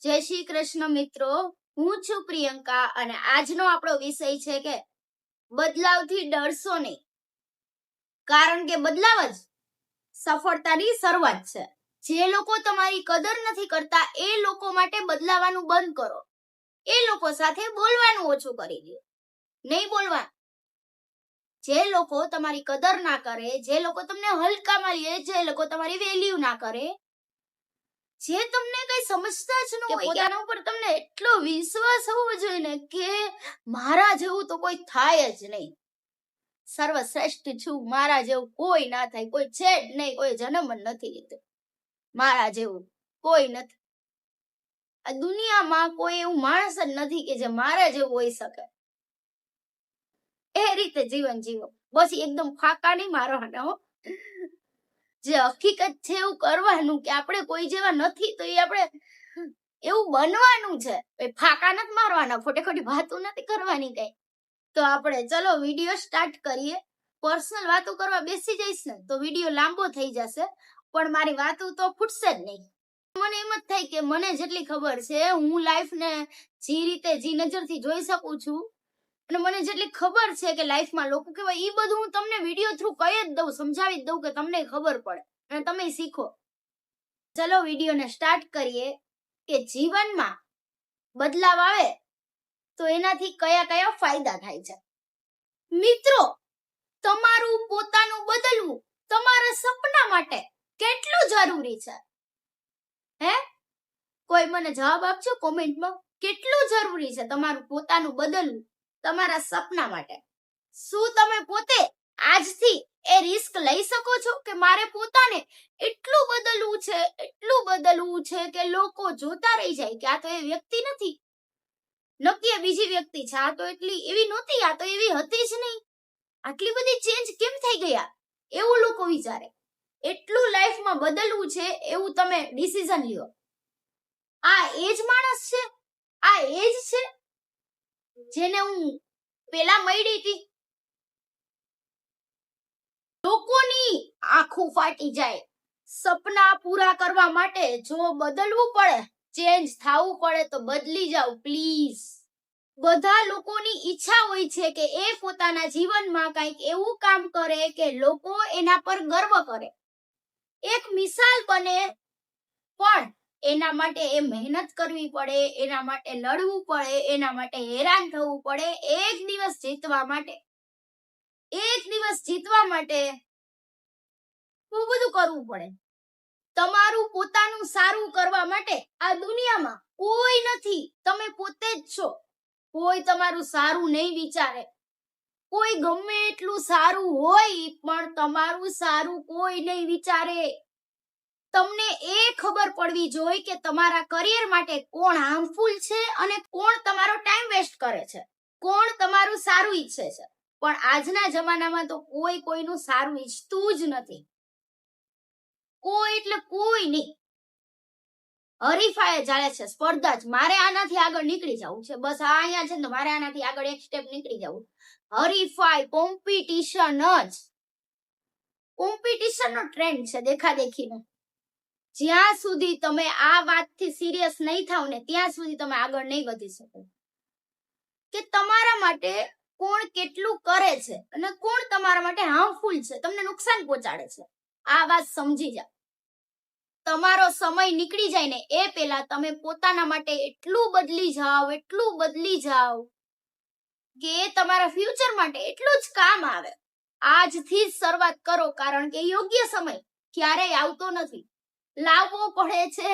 જય શ્રી કૃષ્ણ મિત્રો, હું છું પ્રિયંકા અને આજનો આપણો વિષય છે કે બદલાવથી ડરશો નહીં, કારણ કે બદલાવ જ સફળતાની શરૂઆત છે. જે લોકો તમારી કદર નથી કરતા એ લોકો માટે બદલાવાનું બંધ કરો. એ લોકો સાથે બોલવાનું ઓછું કરી દો, નહીં બોલવાનું. જે લોકો તમારી કદર ના કરે, જે લોકો તમને હલકામાં લે, જે લોકો તમારી વેલ્યુ ના કરે, જે તમને કઈ સમજતા જ ન હોય, પોતાના ઉપર તમને એટલો વિશ્વાસ હોવો જોઈએ ને કે મારા જેવું તો કોઈ થાય જ નહીં, સર્વશ્રેષ્ઠ છું, મારા જેવું કોઈ ના થાય, કોઈ છે જ નહીં, કોઈ જન્મ જ નથી લીધો, મારા જેવું કોઈ નથી. આ દુનિયામાં કોઈ એવું માણસ જ નથી કે જે મારા જેવું હોઈ શકે. એ રીતે જીવન જીવો, બસ એકદમ ફાકા નહીં મારવાના હો. જે હકીકત છે એવું કરવાનું કે આપણે કોઈ જેવા નથી તો એ આપણે એવું બનવાનું છે. ફાકા નથી મારવાના, ખોટે ખોટી વાતો નથી કરવાની કઈ. તો આપણે ચલો વિડીયો સ્ટાર્ટ કરીએ. પર્સનલ વાતો કરવા બેસી જઈશ ને તો વિડીયો લાંબો થઈ જશે, પણ મારી વાતો તો ફૂટશે જ નહીં. મને એમ જ થાય કે મને જેટલી ખબર છે, હું લાઈફને જે રીતે જે નજરથી જોઈ શકું છું અને મને જેટલી ખબર છે કે લાઈફમાં લોકો કહેવાય, એ બધું હું તમને વિડીયો થ્રુ કહી જ દઉં, સમજાવી જ દઉં કે તમને ખબર પડે અને તમે શીખો. ચલો વિડીયોને સ્ટાર્ટ કરીએ કે જીવનમાં બદલાવ આવે તો એનાથી કયા કયા ફાયદા થાય છે. મિત્રો, તમારું પોતાનું બદલવું તમારા સપના માટે કેટલું જરૂરી છે? કોઈ મને જવાબ આપજો કોમેન્ટમાં. કેટલું જરૂરી છે તમારું પોતાનું બદલવું તમારા સપના માટે? શું તમે પોતે આજથી એ રિસ્ક લઈ શકો છો કે મારે પોતાને એટલું બદલવું છે કે લોકો જોતા રહી જાય કે આ તો એ વ્યક્તિ નથી, નક્કી બીજી વ્યક્તિ છે, આ તો એટલી એવી નહોતી, આ તો એવી હતી જ નહીં, આટલી બધી ચેન્જ કેમ થઈ ગયા, એવું લોકો વિચારે. એટલું લાઈફમાં બદલવું છે એવું તમે ડિસિઝન લ્યો. આ એ જ માણસ છે, આ એ જ છે જેને હું પેલા મળી હતી. લોકોની આંખો ફાટી જાય. સપના પૂરા કરવા માટે જો બદલવું પડે, ચેન્જ થવું પડે તો બદલી જાઓ પ્લીઝ. બધા લોકોની ઈચ્છા હોય છે કે એ પોતાના જીવનમાં કંઈક એવું કામ કરે કે લોકો એના પર ગર્વ કરે, એક મિસાલ બને, પણ એના માટે એ મહેનત કરવી પડે, એના માટે લડવું પડે, એના માટે હેરાન થવું પડે. એક દિવસ જીતવા માટે બહુ બધું કરવું પડે. તમારું પોતાનું સારું કરવા માટે આ દુનિયામાં કોઈ નથી, તમે પોતે જ છો. કોઈ તમારું સારું નહીં વિચારે. કોઈ ગમે એટલું સારું હોય પણ તમારું સારું કોઈ નહીં વિચારે. તમને એ ખબર પડવી જોઈએ કે તમારા કરિયર માટે કોણ હાર્મફુલ છે અને કોણ તમારો ટાઈમ વેસ્ટ કરે છે, કોણ તમારું સારું ઈચ્છે છે. પણ આજના જમાનામાં તો કોઈ કોઈનું સારું ઈચ્છતું જ નથી. કોઈ એટલે કોઈ નહીં. હરીફાઈ ચાલે છે, સ્પર્ધા જ. મારે આનાથી આગળ નીકળી જવું છે, બસ આ અહીંયા છે ને મારે આનાથી આગળ એક સ્ટેપ નીકળી જવું. હરીફાઈ, કોમ્પિટિશનનો ટ્રેન્ડ છે, દેખાદેખીનો. જ્યાં સુધી તમે આ વાતથી સિરિયસ નહીં થાવ ને ત્યાં સુધી તમે આગળ નહીં વધી શકો. કે તમારા માટે કોણ કેટલું કરે છે અને કોણ તમારા માટે હાર્મફુલ છે, તમને નુકસાન પહોંચાડે છે, આ વાત સમજી જાઓ. તમારો સમય નીકળી જાય ને એ પહેલા તમે પોતાના માટે એટલું બદલી જાઓ કે એ તમારા ફ્યુચર માટે એટલું જ કામ આવે. આજથી જ શરૂઆત કરો, કારણ કે યોગ્ય સમય ક્યારેય આવતો નથી, લાવવો પડે છે.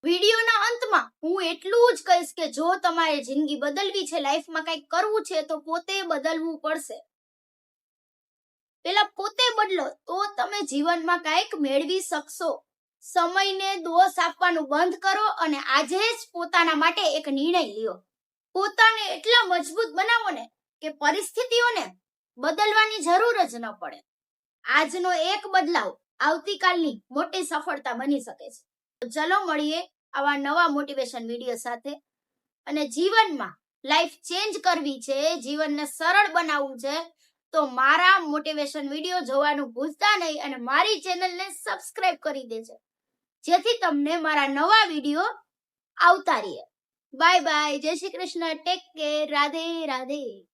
વિડીયોના અંતમાં હું એટલું જ કહીશ કે જો તમારે જિંદગી બદલવી છે, લાઈફમાં કંઈક કરવું છે તો પોતે બદલવું પડશે. પેલા પોતે બદલો તો તમે જીવનમાં કંઈક મેળવી શકશો. સમયને દોષ આપવાનું બંધ કરો અને આજે જ પોતાના માટે એક નિર્ણય લ્યો. પોતાને એટલા મજબૂત બનાવો ને કે પરિસ્થિતિઓને બદલવાની જરૂર જ ન પડે. આજનો એક બદલાવ આવતીકાલની મોટી સફળતા બની શકે છે. તો ચલો મળીએ આવા નવા મોટિવેશન વિડીયો સાથે. અને જીવનમાં લાઈફ ચેન્જ કરવી છે, જીવનને સરળ બનાવવું છે તો મારા મોટિવેશન વિડીયો જોવાનું ભૂલતા નહીં અને મારી ચેનલને સબસ્ક્રાઇબ કરી દેજો, જેથી તમને મારા નવા વિડીયો આવતા રહીએ. બાય બાય, જય શ્રી કૃષ્ણ, ટેક કેર, રાધે રાધે.